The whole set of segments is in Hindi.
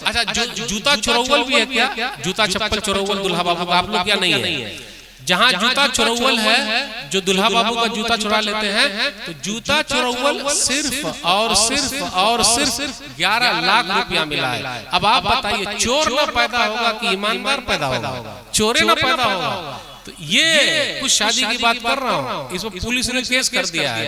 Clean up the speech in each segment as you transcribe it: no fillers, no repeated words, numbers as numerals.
अच्छा जूता चोरौवल भी है क्या? जूता चप्पल चोरौवल दुल्हा बाबू का आप लोग क्या नहीं है? जहाँ जूता चोरौवल है, जो दुल्हा बाबू का जूता चुरा लेते हैं, तो जूता चोरौवल सिर्फ और सिर्फ और सिर्फ 11 लाख रुपया मिला है। अब आप बताइए, चोर ना पैदा होगा कि ईमानदार पैदा होगा? चोरे ना पैदा होगा। तो ये कुछ शादी की बात कर रहा हूँ, इसमें पुलिस ने केस कर दिया है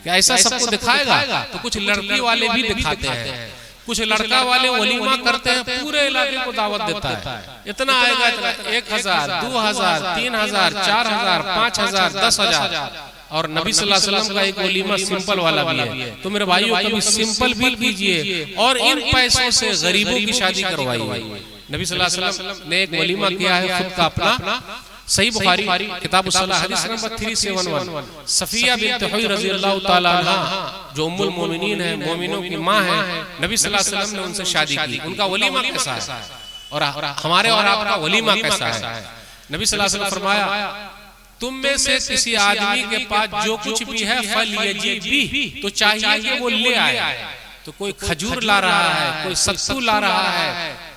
कि ऐसा सबको दिखाएगा। तो कुछ लड़की वाले भी दिखाते हैं, कुछ लड़का वाले वलीमा करते हैं, पूरे इलाके को दावत देता है, इतना आएगा, इतना 1000, 2000, 3000, 4000, 5000, 10,000। और नबी सल्लल्लाहु अलैहि वसल्लम का एक वलीमा सिंपल वाला भी है। तो मेरे भाइयों, कभी सिंपल भी कीजिए और इन पैसों से गरीबों की शादी करवाइए। नबी सल्लल्लाहु अलैहि वसल्लम ने एक वलीमा किया है खुद का अपना, सही बुखारी किताब उस्सलाह हदीस नंबर 371। सफिया बिन्त हुई रज़ी अल्लाह ताला अन्हा, जो उम्मुल मोमिनीन है, मोमिनों की माँ है, नबी सल्लल्लाहु अलैहि वसल्लम ने उनसे शादी की। उनका वलीमा कैसा है और हमारे और आपका वलीमा कैसा है? नबी सल्लल्लाहु अलैहि वसल्लम फरमाया, तुम में से किसी आदमी के पास जो कुछ भी है फल यजी भी, तो चाहिए कि वो ले आए। तो कोई खजूर ला रहा है, कोई सत्तू ला रहा है,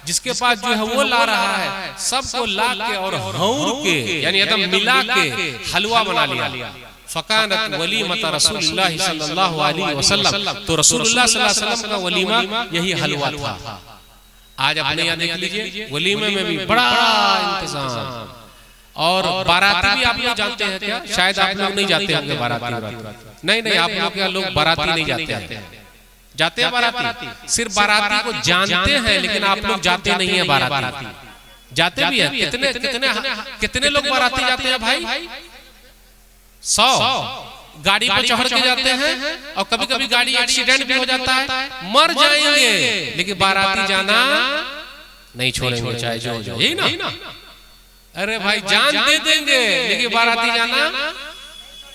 जिसके पास जो है वो ला रहा है, सबको ला के और हौर के यानी एकदम मिला के हलवा बना लिया। फकानत वलीमत रसूलुल्लाह सल्लल्लाहु अलैहि वसल्लम, तो रसूलुल्लाह सल्लल्लाहु अलैहि वसल्लम का वलीमा यही हलवा था। आज अपने यहाँ देख लीजिए, वलीमे में भी बड़ा इंतजाम। और बाराती भी आप लोग जानते हैं क्या? शायद आप लोग नहीं जाते होंगे बाराती। नहीं, आप लोग क्या लोग बाराती नहीं जाते हैं? जाते हैं बाराती? सिर्फ बाराती को जानते हैं, लेकिन आप लोग जाते नहीं है बाराती। जाते भी है? कितने लोग बाराती जाते हैं भाई? 100 गाड़ी पे चढ़ के जाते हैं, और कभी कभी गाड़ी एक्सीडेंट भी हो जाता है, मर जाएंगे, लेकिन बाराती जाना नहीं छोड़ेंगे, चाहे जो हो, यही ना? अरे भाई, जान दे देंगे लेकिन बाराती जाना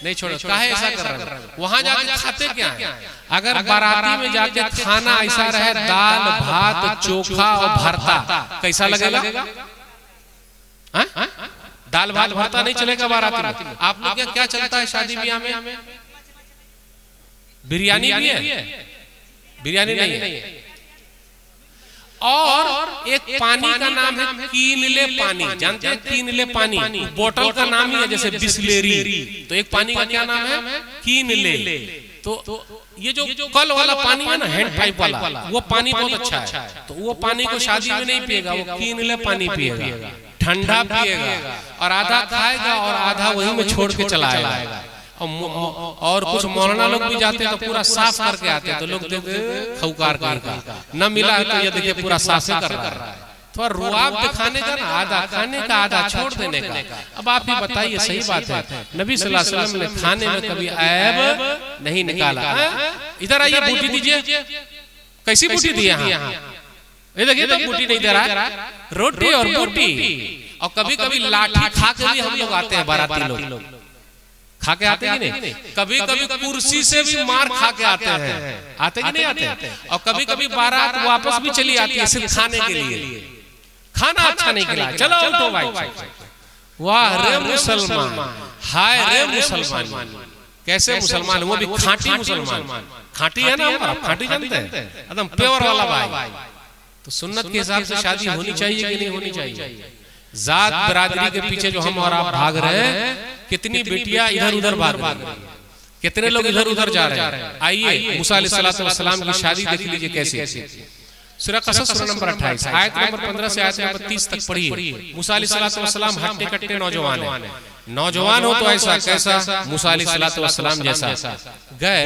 नहीं छोड़ो। काहे ऐसा कर रहे हैं? वहां जाके खाते क्या है? अगर बाराती में जाके खाना ऐसा रहे, दाल भात चोखा और भरता, कैसा लगेगा? दाल भात भरता नहीं चलेगा बाराती में। आप लोग क्या चलता है शादी ब्याह में? बिरयानी भी है? बिरयानी नहीं है। और एक पानी का नाम है कीनले पानी, जानते हैं? कीनले पानी बोतल का नाम ही है, जैसे बिस्लेरी। तो एक पानी का क्या नाम है? कीनले। तो ये जो कल वाला पानी है ना, हैंड पाइप वाला, वो पानी बहुत अच्छा है। तो वो पानी को शादी में नहीं पिएगा, वो कीनले पानी पिएगा, ठंडा पिएगा, और आधा खाएगा और आधा वही में छोड़ के चला आएगा। और कुछ मौलाना लोग भी जाते हैं तो पूरा साफ करके आते हैं, तो लोग खौकार का न मिला है तो ये देखिए पूरा साफ कर रहा है। थोड़ा रुआब दिखाने का ना, आधा खाने का आधा छोड़ देने का। अब आप ही बताइए, सही बात है? नबी सल्लल्लाहु अलैहि वसल्लम ने खाने में कभी ऐब नहीं निकाला। इधर आइए, बूटी दीजिए। कैसी बूटी दी यहाँ? ये देखिए, तो बूटी नहीं दे रहा, रोटी और बूटी। और कभी कभी लाठी खा के भी हम लोग आते हैं, बाराती लोग खा के आते हैं कि नहीं? कभी कभी कुर्सी से भी मार खा के आते हैं, आते कि नहीं आते? और कभी कभी बारात वापस भी चली आती है सिर्फ खाने के लिए। खाना अच्छा नहीं खिला, चलो तो भाई। वाह रे मुसलमान, हाय रे मुसलमान, कैसे मुसलमान, वो भी खांटी मुसलमान। खांटी है ना हमारा, खांटी जानते हैं, एकदम प्योर वाला भाई। तो सुन्नत के हिसाब से शादी होनी चाहिए कि नहीं होनी चाहिए? जात बरादरी के पीछे जो हम और आप भाग रहे हैं, कितनी बेटियां इधर उधर भाग रही हैं, कितने लोग इधर उधर जा रहे हैं। आइए मूसा अलैहिस्सलातु वस्सलाम की शादी देख लीजिए कैसी। सूरह कसस सूरह नंबर 28 आयत नंबर 15 से आयत नंबर 30 तक पढ़िए। मूसा अलैहिस्सलातु वस्सलाम हट्टे कट्टे नौजवान है। नौजवान हो तो ऐसा कैसा? मूसा अलैहिस्सलातु वस्सलाम जैसा। गए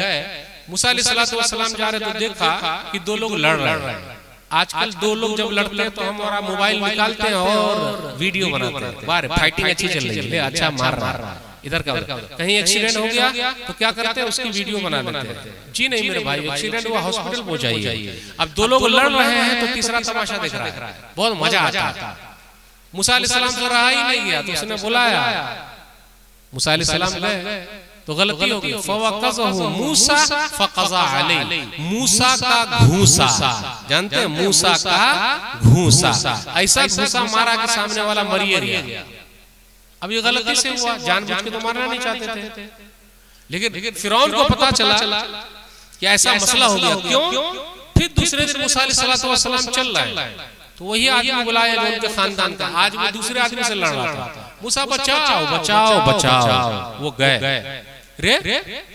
मूसा अलैहिस्सलातु वस्सलाम जा रहे तो देखा कि दो लोग लड़ रहे हैं। आजकल दो लोग जब लड़ते हैं तो हम हमारा मोबाइल निकालते हैं और वीडियो बनाते हैं, बाहर फाइटिंग अच्छी चल रही है, अच्छा मार रहा है, इधर का कहीं एक्सीडेंट हो गया तो क्या करते हैं? उसकी वीडियो बना लेते हैं। जी नहीं मेरे भाई, एक्सीडेंट हुआ हॉस्पिटल पहुंचाइए। अब दो लोग लड़ रहे हैं तो तीसरा तमाशा देख रहा है, बहुत मजा आता है। मूसा अलैहिस्सलाम से रहा ही नहीं गया तो उसने बुलाया। मूसा अलैहिस्सलाम गए तो गलती होगी, फवक़ज़हु मूसा फ़क़ज़ा अलैहि, मूसा का घूंसा, जानते हैं? मूसा का घूंसा, ऐसा घूंसा मारा कि सामने वाला मरिए गया। अब ये गलती से हुआ, जानबूझ के तो मारना नहीं चाहते थे, लेकिन फिरौन को पता चला कि ऐसा मसला हो गया। क्यों? फिर दूसरे दिन मूसा अलैहिस्सलाम चल रहा है, तो वही आदमी बुलाया जो उनके खानदान का, आज वो दूसरे आदमी से लड़ रहा था। मूसा बचाओ बचाओ बचाओ, वो गए, रे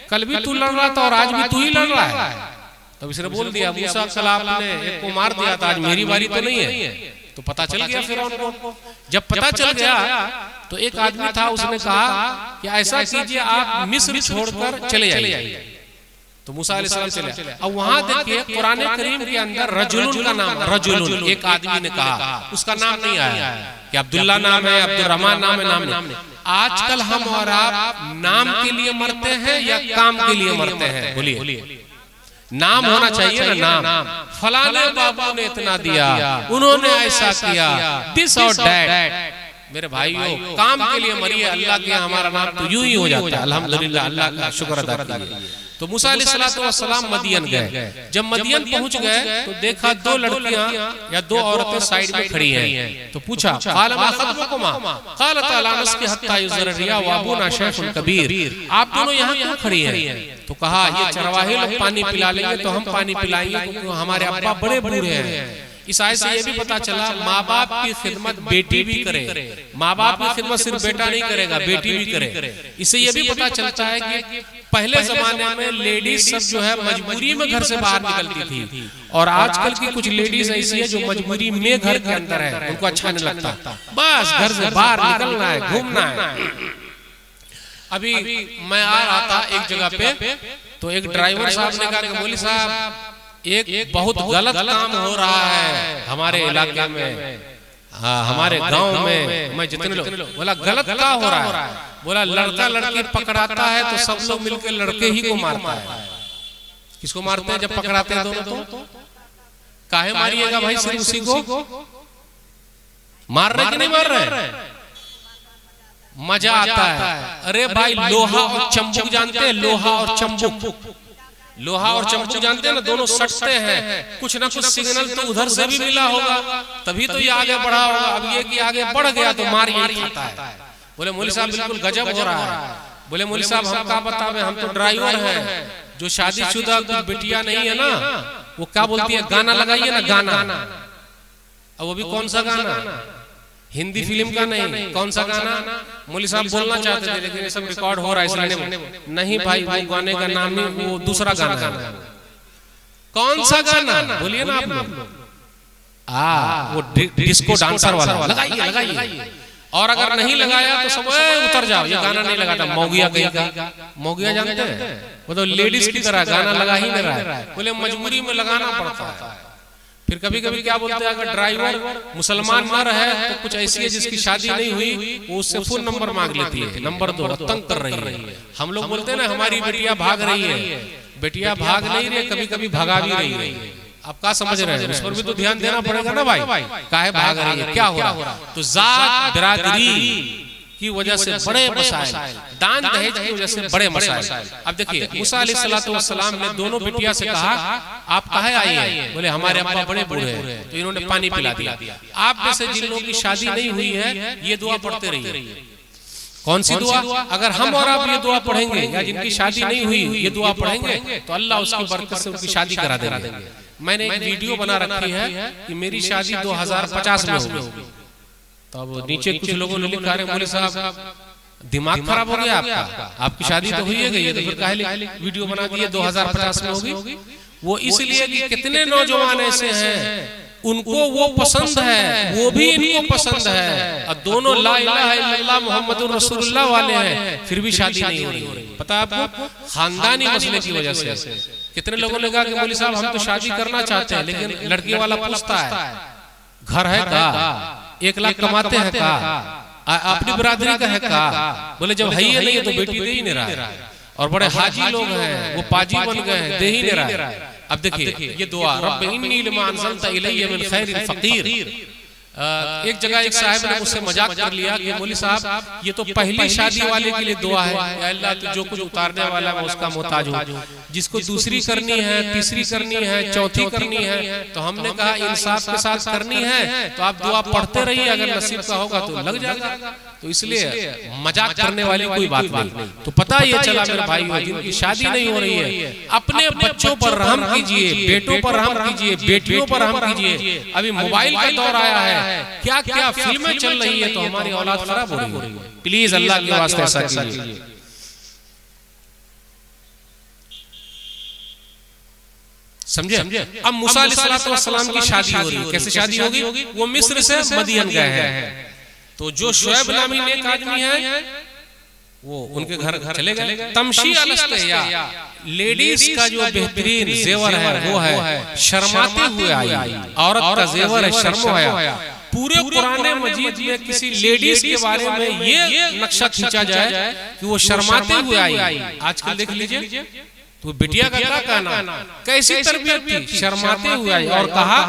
कल भी तू लड़ रहा था और आज भी तू ही लड़ रहा है। तब इसने बोल दिया, मूसा कल आपने एक को मार दिया था, आज मेरी बारी तो नहीं है। तो पता चल गया फिरौन को। जब पता चल गया तो एक आदमी था, उसने कहा कि ऐसा कीजिए आप मिस्र छोड़कर चले जाइए। तो मूसा अलैहिस्सलाम चले। अब वहां देखिए कुरान करीम के अंदर रजुलुन का नाम, रजुलुन एक आदमी ने कहा, उसका नाम नहीं आया कि अब्दुल्ला नाम है, अब्दुल रहमान नाम है, नाम नहीं। आजकल हम और आप नाम के लिए मरते हैं या काम के लिए मरते हैं? बोलिए, नाम होना चाहिए ना, नाम। फलाने बाबू ने इतना दिया, उन्होंने ऐसा किया, दिस और दैट। मेरे भाइयों, काम के लिए मरिए, अल्लाह के हमारा नाम तो यूं ही हो जाता है। अल्हम्दुलिल्लाह, अल्लाह का शुक्र अदा कीजिए। तो मूसा अलैहिस्सलाम मदियन गए। जब मदियन पहुंच गए तो देखा दो लड़कियां या दो औरतें साइड में खड़ी हैं। तो पूछा, क़ाल मा ख़त्बकुमा? क़ालत ला नस्क़ी हत्ता युज़र रिया व अबूना शैख़ुन कबीर। आप दोनों यहाँ क्यों खड़ी हैं? तो कहा, ये चरवाहे लोग पानी पिला लेंगे तो हम पानी पिलाएंगे, क्योंकि हमारे अब्बा बड़े बूढ़े हैं। इस आयत से ये भी पता चला माँ बाप की खिदमत बेटी भी करे, माँ बाप की खिदमत सिर्फ बेटा नहीं करेगा, बेटी भी करे। इससे ये भी पता चलता है कि पहले जमाने में लेडीज सब जो है मजबूरी में घर से बाहर निकलती थी, और आजकल की कुछ लेडीज ऐसी है जो मजबूरी में घर के अंदर है, उनको अच्छा नहीं लगता, बस घर से बाहर निकलना है, घूमना है। अभी मैं आ रहा था एक जगह पे, तो एक ड्राइवर साहब ने कहा कि मौलवी साहब एक बहुत गलत काम हो रहा है हमारे इलाके में, हमारे गांव में। मैं जितने लोग, बोला गलत क्या हो रहा है? बोला लड़का लड़की पकड़ाता है तो सब लोग मिलकर लड़के ही को मारता है। किसको मारते हैं जब पकड़ाते हैं दोनों? तो काहे मारिएगा भाई सिर्फ उसी को? मार रहे कि नहीं मार रहे? मजा आता है। अरे भाई, लोहा और चंबुक जानते हैं? लोहा और चंबुक, लोहा और चंबुक जानते हैं ना, दोनों सटते हैं। कुछ ना कुछ सिग्नल तो उधर से भी मिला होगा, तभी तो ये आगे बढ़ा होगा। अब ये कि आगे बढ़ गया तो मार यही खाता है। बोले मौलवी साहब बिल्कुल गजब हो रहा है। बोले मौलवी साहब हम क्या बतावे, हम तो ड्राइवर हैं, जो शादीशुदा कुछ बिटिया नहीं है ना, वो क्या बोलती है, गाना लगाइए ना, गाना। अब वो भी कौन सा गाना? हिंदी फिल्म का नहीं, कौन सा गाना? मौलवी साहब बोलना चाहते थे, लेकिन ये सब रिकॉर्ड हो रहा है इसलिए नहीं भाई, वो गाने का नाम नहीं, वो दूसरा गाना है। कौन सा गाना? बोलिए ना आप लोग। वो डिस्को डांसर वाला, लगाइए लगाइए। और अगर नहीं लगाया तो सब उतर जाओ, ये गाना नहीं लगाता। मौगिया कहीं का, मौगिया जानते हैं? वो तो लेडीज की तरह गाना लगा ही नहीं रहा है। बोले मजबूरी में लगाना पड़ता है। फिर कभी कभी क्या बोलते हैं, अगर ड्राइवर मुसलमान न रहे तो कुछ ऐसी है जिसकी शादी नहीं हुई, वो उससे फोन नंबर मांग लेती है, नंबर दो, तंग कर रही है। हम लोग बोलते हैं ना हमारी बेटियां भाग रही है, बेटियां भाग नहीं रही, कभी कभी भगा भी रही है। आप क्या समझ रहे हैं? उस पर भी तो ध्यान देना पड़ेगा ना भाई, काहे भाग रही है, क्या हो रहा है? तो जात बिरादरी की वजह से बड़े मसाइल, दान दहेज की वजह से बड़े मसाइल। अब देखिए मूसा अलैहिस्सलाम ने दोनों बिटिया से कहा, आप कहाँ आई हैं? बोले हमारे अब्बा बड़े बूढ़े हैं, तो इन्होंने पानी पिला दिया। आप में से जिन लोगों की शादी नहीं हुई है, ये दुआ पढ़ते रहिए। कौन सी दुआ? अगर हम और आप ये दुआ पढ़ेंगे, या जिनकी शादी नहीं हुई ये दुआ पढ़ेंगे, तो अल्लाह उसकी बरकत से उनकी शादी करा देंगे। मैंने एक वीडियो बना रखी है कि मेरी शादी 2050 में होगी। तब नीचे कुछ लोगों ने लिखा, अरे मौलवी साहब दिमाग खराब हो गया आपका, आपकी शादी तो हुई है गई है, तो फिर काहे वीडियो बना दिए 2050 में होगी? वो इसलिए कि कितने नौजवान ऐसे हैं उनको वो पसंद है, वो भी इनको पसंद है, और दोनों ला इलाहा इल्लल्लाह मुहम्मदुर रसूलुल्लाह वाले हैं, फिर भी शादी नहीं हो रही। पता है आपको? खानदानी मसले की वजह से कितने लोगों ने कहा कि मौलवी साहब हम तो शादी करना चाहते हैं, लेकिन लड़की वाला पूछता है घर है का, 1 लाख कमाते हैं का, अपनी बिरादरी का है का? बोले जब है ही नहीं है तो बेटी दे ही नहीं रहा है। और बड़े हाजी लोग हैं, वो पाजी बन गए हैं, दे ही नहीं रहा है। अब देखिए ये दुआ, रब्ब इन्नी लिमा अंज़लता इलैया मिन खैरिन फ़क़ीर, एक जगह एक साहब ने मुझसे मजाक कर लिया कि मौलवी साहब ये तो पहली शादी वाले के लिए दुआ है, या अल्लाह तो जो कुछ उतारने वाला है उसका मोहताज हो, जिसको दूसरी करनी है, तीसरी करनी है, चौथी करनी है, तो हमने कहा इंसाफ के साथ करनी है तो आप दुआ पढ़ते रहिए, अगर नसीब का होगा तो लग जाएगा। तो इसलिए मजाक करने वाली कोई बात नहीं। तो पता ये चला मेरे भाई, जिनकी शादी नहीं हो रही है अपने बच्चों पर रहम कीजिए, बेटों पर रहम कीजिए, बेटियों पर रहम कीजिए। अभी मोबाइल का दौर आया है, क्या क्या फिल्में चल रही है, तो हमारी औलाद खराब हो रही है। प्लीज अल्लाह के वास्ते ऐसा कीजिए। समझे? अब मूसा अलैहिस्सलाम की शादी हो रही है, कैसे शादी होगी? वो मिस्र से मदियन गए हैं, तो जो शुएब नामी नेक आदमी है वो उनके घर चले गए। तमशी अलस्तया, लेडीज का जो बेहतरीन जेवर है वो है शर्माते हुए आई, औरत का जेवर है शर्म आया। पूरे कुरान मजीद में किसी लेडीज के बारे में ये नक्शा खींचा जाए कि वो शर्माते हुए आई। आजकल देख लीजिए तो बिटिया का क्या कहना, कैसी तरबियत थी, शर्माते हुए आई और कहा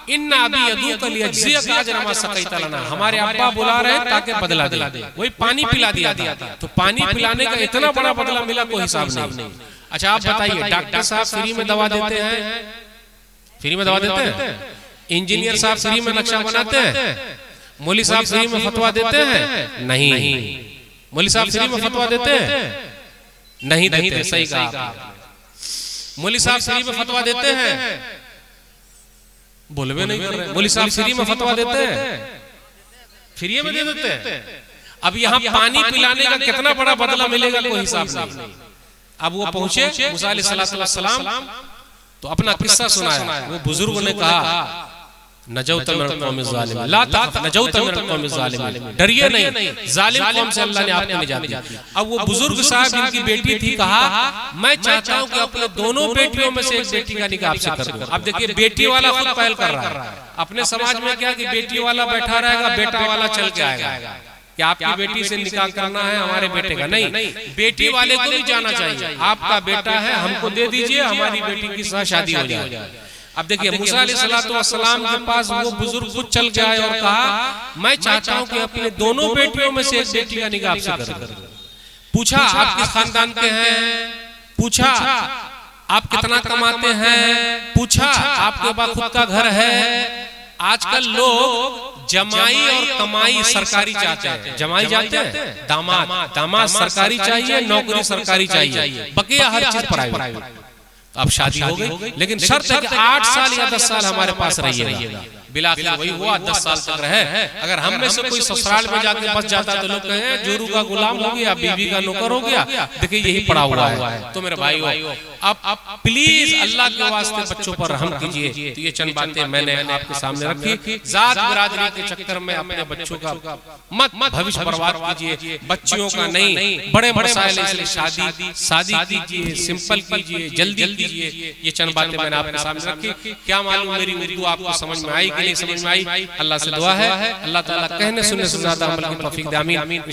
इन्ना अबी यदूक लियज्ज़ियक अजर मा सक़ैत लना, हमारे अब्बा बुला रहे हैं ताकि बदला दे। वही पानी पिला दिया था, तो पानी पिलाने का इतना बड़ा बदला मिला, कोई हिसाब नहीं। अच्छा आप बताइए, डॉक्टर साहब फ्री में दवा देते हैं, फ्री में दवा देते हैं, इंजीनियर साहब फ्री में नक्शा बनाते हैं, मौलवी साहब फ्री में फतवा देते हैं? नहीं। मौलवी साहब फ्री में फतवा देते हैं? नहीं देते। सही कहा। मौलवी साहब फ्री में फतवा देते हैं? बोले भी नहीं कर रहे। मौलवी साहब फ्री में फतवा देते हैं? फ्री में दे देते हैं। अब यहाँ पानी पिलाने का कितना बड़ा बदला मिलेगा, कोई हिसाब नहीं। अब वो पहुंचे मूसा अलैहिस्सलाम, तो अपना किस्सा सुनाया। वो बुजुर्ग ने कहा नजौत मिनल कौमिज़ ज़ालिमीन, ला तख़फ नजौत मिनल कौमिज़ ज़ालिमीन, डरिए नहीं, जालिम कौम से अल्लाह ने आपको निजात दी। अब वो बुजुर्ग साहब जिनकी बेटी थी कहा मैं चाहता हूं कि अपने दोनों बेटियों में से एक बेटी का निकाह आपसे कर दूं। अब देखिए बेटी वाला खुद पहल कर रहा है। अपने समाज में क्या कि बेटी वाला बैठा रहेगा, बेटा वाला चल के आएगा कि आपकी बेटी से निकाह करना है हमारे बेटे का। नहीं, बेटी वाले को भी जाना चाहिए, आपका बेटा है हमको दे दीजिए, हमारी बेटी की साथ शादी हो जाए। अब देखिए मूसा अलैहिस्सलाम के पास वो बुजुर्ग खुद चल के आए और कहा मैं चाहता हूं कि अपने दोनों बेटियों में से एक बेटी का निकाह आपसे कर दूं। पूछा आप किस खानदान के हैं, पूछा आप कितना कमाते हैं, पूछा आपके पास खुद का घर है। आजकल लोग जमाई और कमाई सरकारी चाहते हैं। जमाई चाहते हैं, दामाद सरकारी चाहिए, नौकरी सरकारी चाहिए, बकिया हर चीज प्राइवेट। अब शादी हो गई, लेकिन शर्त है कि 8 साल या 10 साल हमारे पास रहिएगा। बिलाखिर वही हुआ, 10 साल तक रहे। अगर हम में से कोई ससुराल में जाके बस जाता तो लोग कहें जोरू का गुलाम हो गया, बीवी का नौकर हो गया। देखिए यही पड़ा हुआ है। तो मेरे भाइयों अब प्लीज अल्लाह के वास्ते बच्चों पर रहम कीजिए। तो ये चंद बातें मैंने आपके सामने रखी। जात बिरादरी के चक्कर में अपने बच्चों का मत भविष्य बर्बाद कीजिए, बच्चियों का नहीं। बड़े मसाइल इसलिए शादी कीजिए, सिंपल कीजिए, जल्दी कीजिए। ये चंद बातें मैंने आपके सामने रखी। क्या मालूम मेरी उर्दू आपको समझ में आई कि नहीं समझ में आई। अल्लाह से दुआ है अल्लाह ताला कहने सुनने से ज्यादा अमल की तौफीक दे। आमीन।